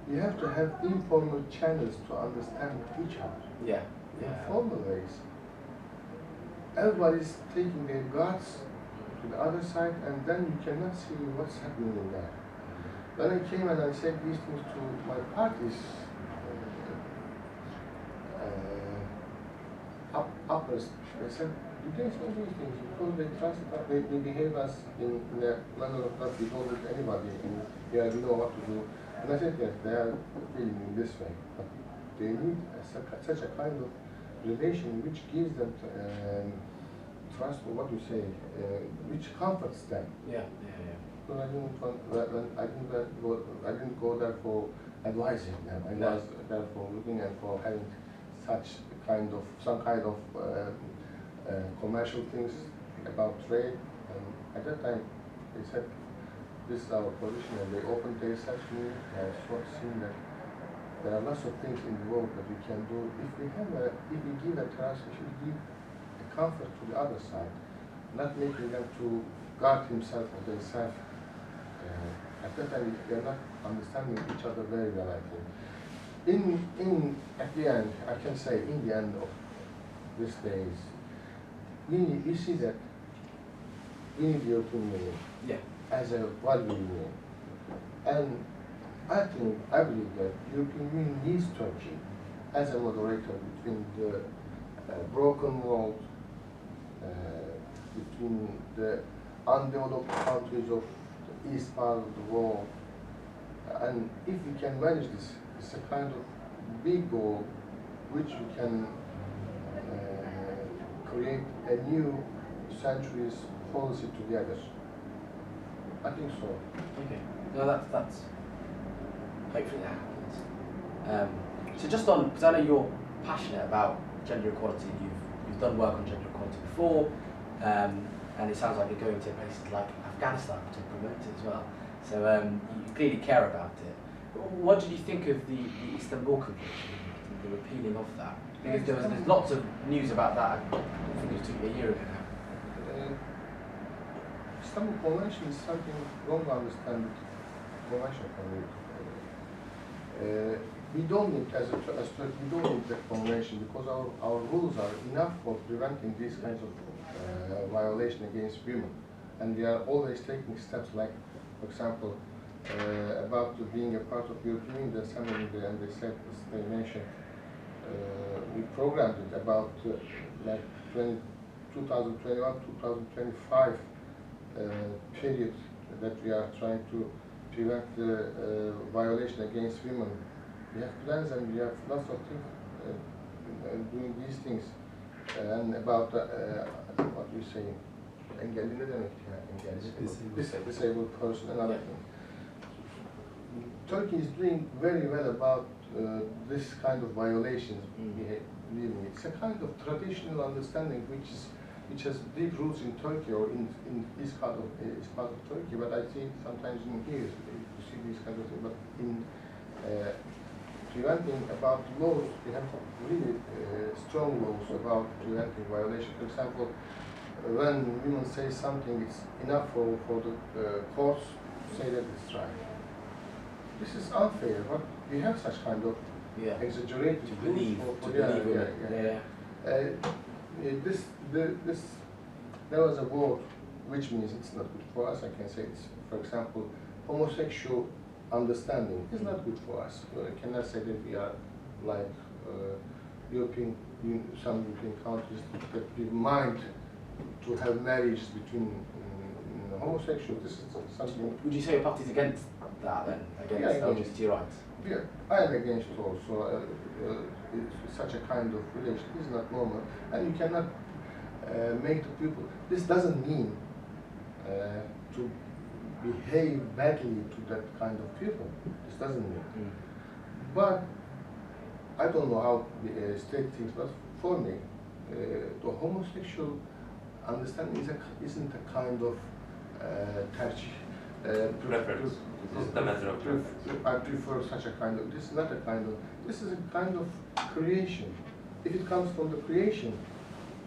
we have to have informal channels to understand each other. Informal ways. Everybody's taking their guards to the other side, and then you cannot see what's happening in there. when I came and I said these things to my party's uppers, they said, you can't say these things because they trust us, they behave us in a manner of that we don't let anybody and they know what to do. And I said, yes, they are feeling in this way, but they need such a kind of relation which gives them trust, or what you say, which comforts them. Yeah. Because I didn't go there for advising them. I was there for looking and for having some kind of commercial things about trade. And at that time, they said, this is our position, and they opened their search to me. I have seen that there are lots of things in the world that we can do. If we give a trust, we should give a comfort to the other side, not making them to guard himself or themselves. At that time, we are not understanding each other very well, I think. At the end, I can say, in the end of these days, we see that we need the European Union as a value union. And I believe that European Union needs Turkey as a moderator between the broken world, between the undeveloped countries of the east part of the world. And if we can manage this, it's a kind of big goal which we can create a new centuries policy together. I think so. Okay. No, that's hopefully that happens. So just on, because I know you're passionate about gender equality, you've done work on gender equality before, and it sounds like you're going to places like Afghanistan to promote it as well. So you clearly care about it. What did you think of the Istanbul Convention, the repealing of that? Because there's lots of news about that. I think it was a year ago now. Istanbul Convention is something wrong understood convention for me. We don't need, as Turkey, we don't need the convention because our rules are enough for preventing these kinds of violation against women. And we are always taking steps like, for example, about being a part of European Union, there's something and they said, they mentioned, we programmed it about like 2021, 2025 period that we are trying to prevent the violation against women. We have plans and we have lots of things doing these things. And about what you say, engelli ne demek ya? Disabled person and other things. Turkey is doing very well about this kind of violations. Believe me, it's a kind of traditional understanding which has deep roots in Turkey or in this part of Turkey. But I think sometimes in here you see these kind of things. But in preventing about laws, we have really strong laws about preventing violation. For example, when women say something, it's enough for the courts to say that it's right. This is unfair, but we have such kind of exaggerated belief. There was a word which means it's not good for us. I can say it's, for example, homosexual understanding is not good for us. I cannot say that we are like some European countries that we mind to have marriage between homosexuals. This is something. Would you say your party's against that then, against LGBT rights? Yeah, I am against it also. It's such a kind of relation. This is not normal, and you cannot make the people. This doesn't mean to behave badly to that kind of people. This doesn't mean. But I don't know how the state thinks, but for me, the homosexual understanding isn't a kind of preference. This is the matter of preference. I prefer such a kind of. This is not a kind of. This is a kind of creation. If it comes from the creation,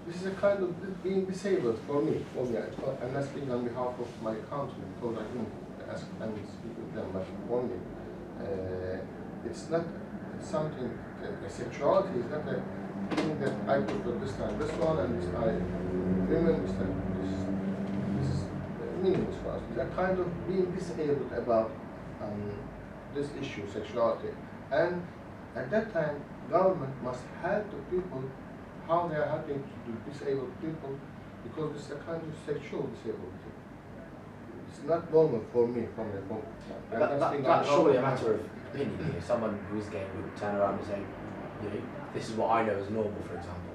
this is a kind of being disabled for me. I'm not speaking on behalf of my country because I didn't ask them to speak with them, but only it's not something. Sexuality is not a thing that I prefer this time this one and this time women. This is meaningless for us. It's a kind of being disabled about this issue, sexuality. And at that time, government must help the people how they are helping the disabled people, because it's a kind of sexual disability. It's not normal for me from the home. That's surely a matter of opinion. You know, someone who is gay would turn around and say, you know, this is what I know as normal, for example.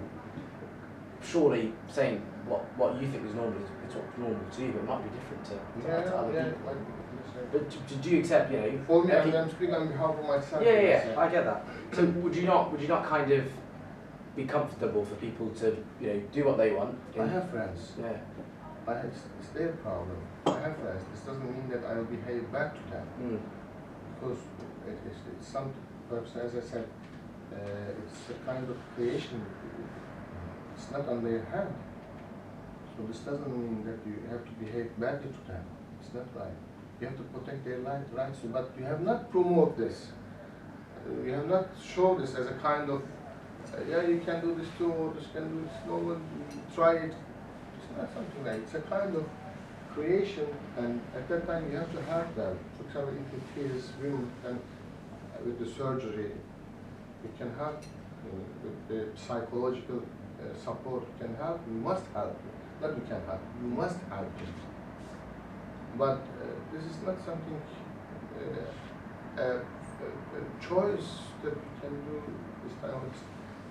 Surely saying what you think is normal is what's normal to you, but it might be different to other people. But do you accept, you know? For me, I'm speaking on behalf of myself. Yeah, I get that. So would you not kind of be comfortable for people to, you know, do what they want? I have friends. Yeah. It's their problem. I have friends. This doesn't mean that I will behave back to them. Because it's some, perhaps as I said, it's a kind of creation. It's not on their hand. So this doesn't mean that you have to behave badly to them. It's not right. You have to protect their rights, but you have not promoted this. You have not shown this as a kind of, yeah, you can do this too, or this can do this, no one try it. It's not something like, it's a kind of creation, and at that time you have to help them. For example, if it kills women, and with the surgery, we can help, with the psychological support we can help, we must help. Not we can help, we must help them. But this is not something, a choice that we can do this time.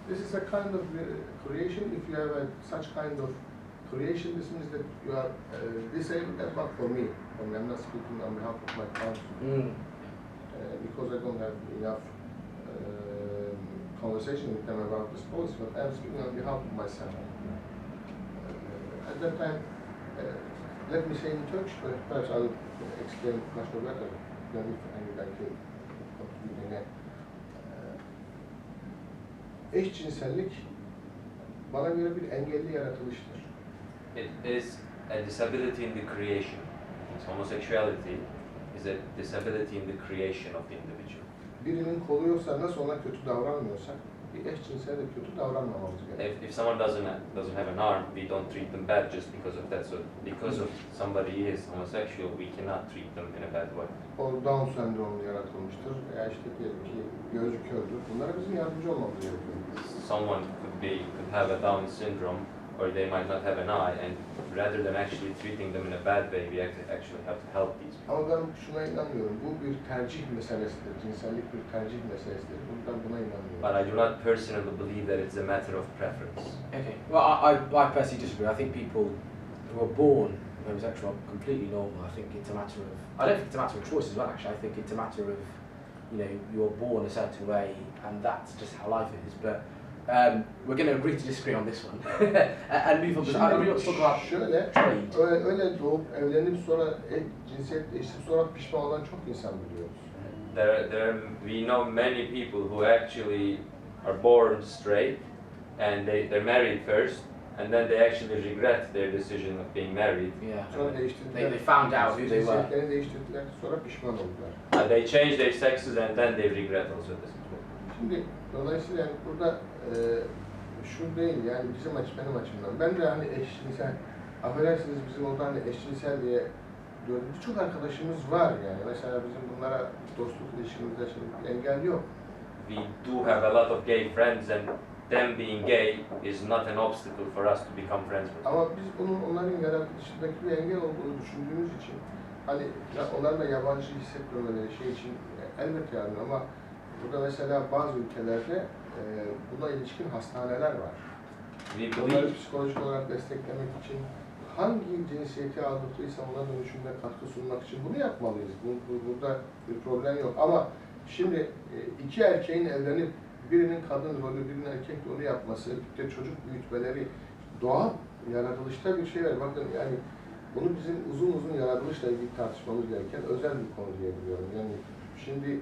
This is a kind of creation. If you have such kind of creation, this means that you are disabled. That's not for me. I'm not speaking on behalf of my country. Because I don't have enough conversation with them about this policy, but I'm speaking on behalf of myself. At that time, let me say in Turkish, but perhaps I'll explain much more better than if I would like to continue again. Eşcinsellik bana göre bir engelli yaratılıştır. It is a disability in the creation. Homosexuality is a disability in the creation of the individual. Birinin kolu yoksa, nasıl ona kötü davranmıyorsak, bir eşcinsel de kötü davranmamamız gerekiyor. If someone doesn't have an arm, we don't treat them bad just because of that. So because of somebody is homosexual, we cannot treat them in a bad way. O Down sendromlu yaratılmıştır veya işte diyelim ki gözü kördür. Bunlara bizim yardımcı olmamız gerekiyor. Someone could have a Down syndrome, or they might not have an eye, and rather than actually treating them in a bad way, we actually have to help these people. Ama ben şuna inanmıyorum. Bu bir tercih meselesidir. Cinsellik bir tercih meselesidir. Ben buna inanmıyorum. But I do not personally believe that it's a matter of preference. Okay. Well, I personally disagree. I think people who are born homosexual are completely normal. I think it's a matter of, I don't think it's a matter of choice as well, actually. I think it's a matter of, you know, you're born a certain way and that's just how life is. But we're going to agree to disagree on this one and move on. I really want to talk about trade. Öyle doğup evlenip sonra cinsiyet değiştirip sonra pişman olan çok insan biliyoruz. We know many people who actually are born straight and they're married first, and then they actually regret their decision of being married. Yeah. Sonra değiştirdiler. They found out who they were. Cinsiyetlerini değiştirdiler, sonra pişman oldular. They changed their sexes and then they regret also this. Şimdi dolayısıyla yani burada şu değil yani benim açımdan. Ben de hani eşcinsel, affedersiniz bizim orada hani eşcinsel diye birçok arkadaşımız var yani. Mesela bizim bunlara dostluk ilişkimizde şimdi bir engel yok. We do have a lot of gay friends, and them being gay is not an obstacle for us to become friends with. Ama biz bunun onların yaratılışındaki bir engel olduğunu düşündüğümüz için hani onların da yabancı hissetmemeleri şey için elbette yardım ama burada mesela bazı ülkelerde buna ilişkin hastaneler var. Onları psikolojik olarak desteklemek için hangi cinsiyeti aldatıysa ona dönüşümde katkı sunmak için bunu yapmalıyız. Burada bir problem yok. Ama şimdi iki erkeğin evlenip birinin kadın rolü, birinin erkek rolü yapması, bir de çocuk büyütmeleri doğal yaratılışta bir şey var. Bakın yani bunu bizim uzun uzun yaratılışla ilgili tartışmamız gereken özel bir konu diye biliyorum. Yani şimdi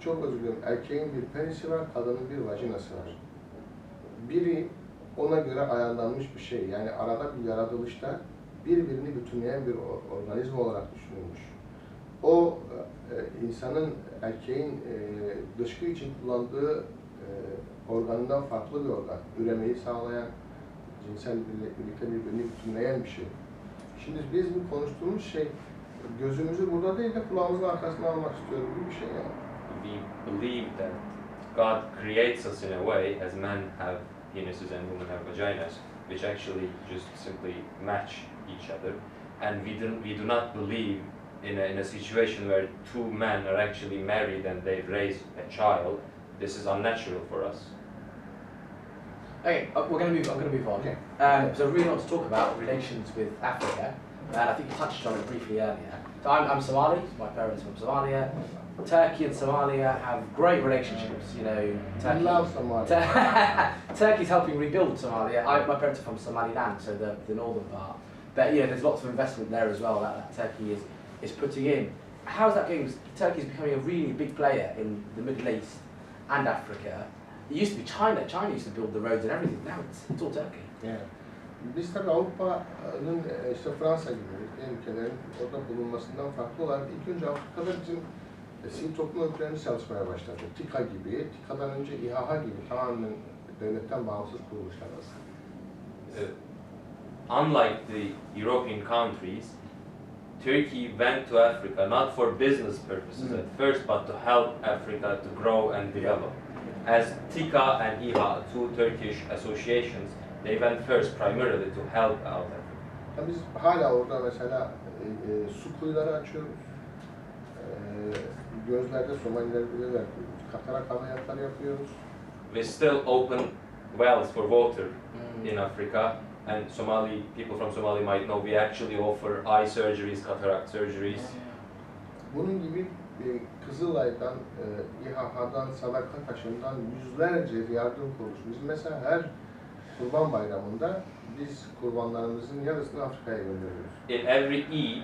çok özür dilerim, erkeğin bir penisi var, kadının bir vajinası var. Biri ona göre ayarlanmış bir şey. Yani arada bir yaratılışta birbirini bütünleyen bir organizma olarak düşünülmüş. O insanın, erkeğin dışkı için kullandığı organından farklı bir organ. Üremeyi sağlayan, cinsel birlikte birbirini bütünleyen bir şey. Şimdi biz bu konuştuğumuz şey gözümüzü burada değil de kulağımızın arkasına almak istiyorum gibi bir şey yani. We believe that God creates us in a way as men have penises and women have vaginas, which actually just simply match each other, and we do not believe in a situation where two men are actually married and they raise a child. This is unnatural for us. Okay, I'm going to move on. Okay. So I really want to talk about relations with Africa, and I think you touched on it briefly earlier. So I'm Somali, my parents are from Somalia. Turkey and Somalia have great relationships, you know. I love Somalia. Turkey's helping rebuild Somalia. My parents are from Somaliland, so the northern part. But you know, there's lots of investment there as well that Turkey is putting in. How's that going? Turkey's becoming a really big player in the Middle East and Africa. It used to be China. China used to build the roads and everything. Now it's all Turkey. Yani biz tabii Avrupa'nın işte Fransa gibi ülkelerin orada bulunmasından farklı olarak ilk önce Afrika'da bizim sivil toplum örgütlerimiz çalışmaya başladı. TİKA gibi, TİKA'dan önce İHA gibi tamamen devletten bağımsız kuruluşlar aslında. Unlike the European countries, Turkey went to Africa not for business purposes at first, but to help Africa to grow and develop. As TİKA and İHA, two Turkish associations, they went first primarily to help out Africa. Yani biz hala orada mesela su kuyuları açıyoruz. Gözlerde Somaliler bilirler, katarak ameliyatları yapıyoruz. We still open wells for water in Africa, and people from Somali might know we actually offer eye surgeries, cataract surgeries. Bunun gibi Kızılay'dan, İHA'dan, Sadaka Taşı'ndan yüzlerce yardım kuruluşu. Biz mesela her Kurban Bayramı'nda biz kurbanlarımızın yarısını Afrika'ya gönderiyoruz. In every Eid,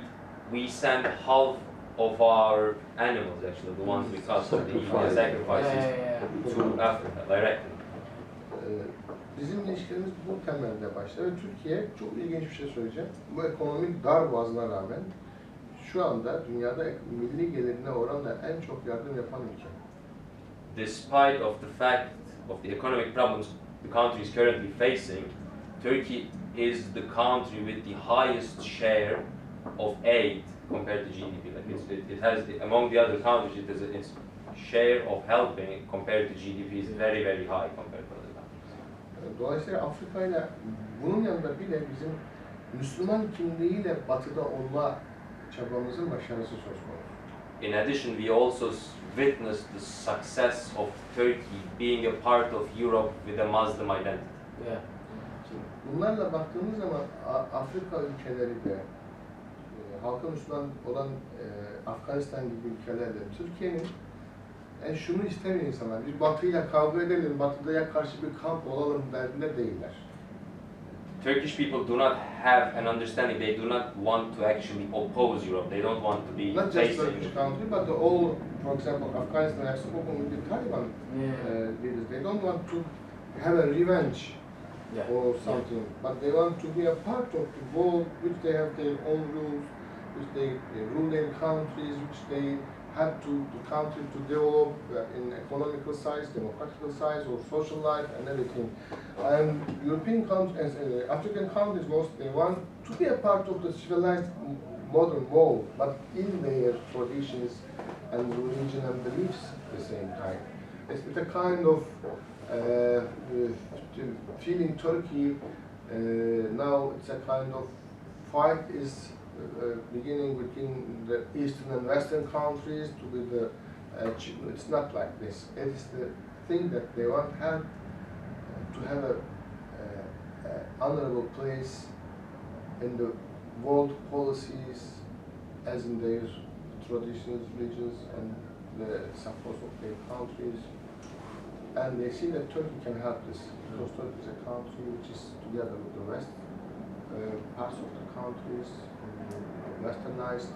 we send half of our animals, actually, the ones we cut for the Eid, sacrifices to Africa directly. Bizim ilişkilerimiz bu temelde başladı ve Türkiye, çok ilginç bir şey söyleyeceğim. Bu ekonomik darboğazına rağmen şu anda dünyada milli gelirine oranla en çok yardım yapan ülke. Despite of the fact of the economic problems the country is currently facing, Turkey is the country with the highest share of aid compared to GDP. Like it has among the other countries, its share of helping compared to GDP is very very high compared to other countries. Dolayısıyla Afrika ile bunun yanında bile bizim Müslüman kimliğiyle batıda olma çabamızın başarısı söz konusu. In addition, we also witnessed the success of Turkey being a part of Europe with a Muslim identity. Yeah. Bunlarla baktığımız zaman Afrika ülkeleri de halkı Müslüman olan Afganistan gibi ülkelerle Türkiye'nin şunu istemiyor insanlar. Biz Batı'yla kavga edelim, Batı'ya karşı bir kamp olalım derdinde değiller. Turkish people do not have an understanding. They do not want to actually oppose Europe. They don't want to be not just Turkish country, but all, for example, Afghanistan has spoken with the Taliban leaders. They don't want to have a revenge or something, but they want to be a part of the world, which they have their own rules, which they rule their countries, which they had the country to develop in economical size, democratical size, or social life and everything. And European countries, African countries, they want to be a part of the civilized modern world, but in their traditions and religion and beliefs at the same time. It's a kind of feeling Turkey now. It's a kind of fight is beginning between the eastern and western countries to be the. It's not like this. It is the thing that they want to have a honorable place in the world policies, as in their traditions, religions, and the support of their countries. And they see that Turkey can help this, because Turkey is a country which is together with the West. Parts of the countries westernized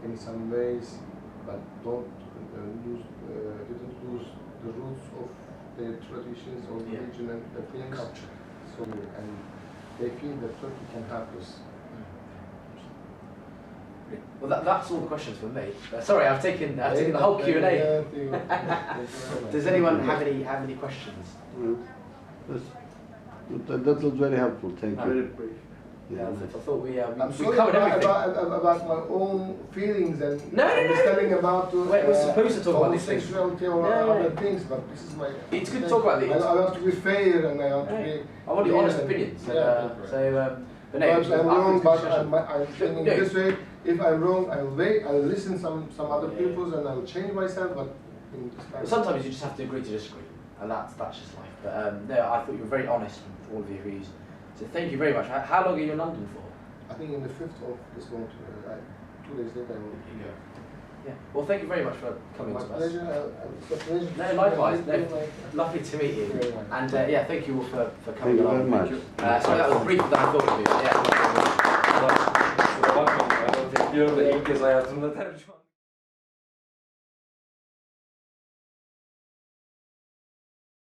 in some ways, but didn't lose the roots of their traditions or religion and the things. So, and they feel that Turkey can help us. Well, that's all the questions from me. Sorry, I've taken the whole Q&A. Does anyone have any questions? That was very helpful. Thank you. Very brief. Yeah, I thought we I'm we sorry covered everything. about my own feelings and No. understanding about We're supposed to talk about these things. homosexuality or Yeah. other things, but this is my. It's good to talk about these. I want to be fair and I want to be. I want the honest and- opinions. Yeah, But no, Perhaps I'm wrong, but discussion. I'm thinking No. this way. If I'm wrong, I'll wait. I'll listen some other Yeah. people's and I'll change myself. But in this time, Sometimes you just have to agree to disagree, and that's just life. But no, I thought you were very honest with all of your views. So thank you very much. How long are you in London for? I think in the 5th of this month, 2 days later, I will be here. Yeah. Well, thank you very much for coming My to us. pleasure. It's a pleasure. No, likewise. No, Thank lovely to meet you. you very much. And yeah, thank you all for coming Thank you along. very much. Sorry, that was briefer than I thought it would be. Yeah. Kusura bakmayın, ben o tepkiyorum da ilk kez hayatımda tercüman.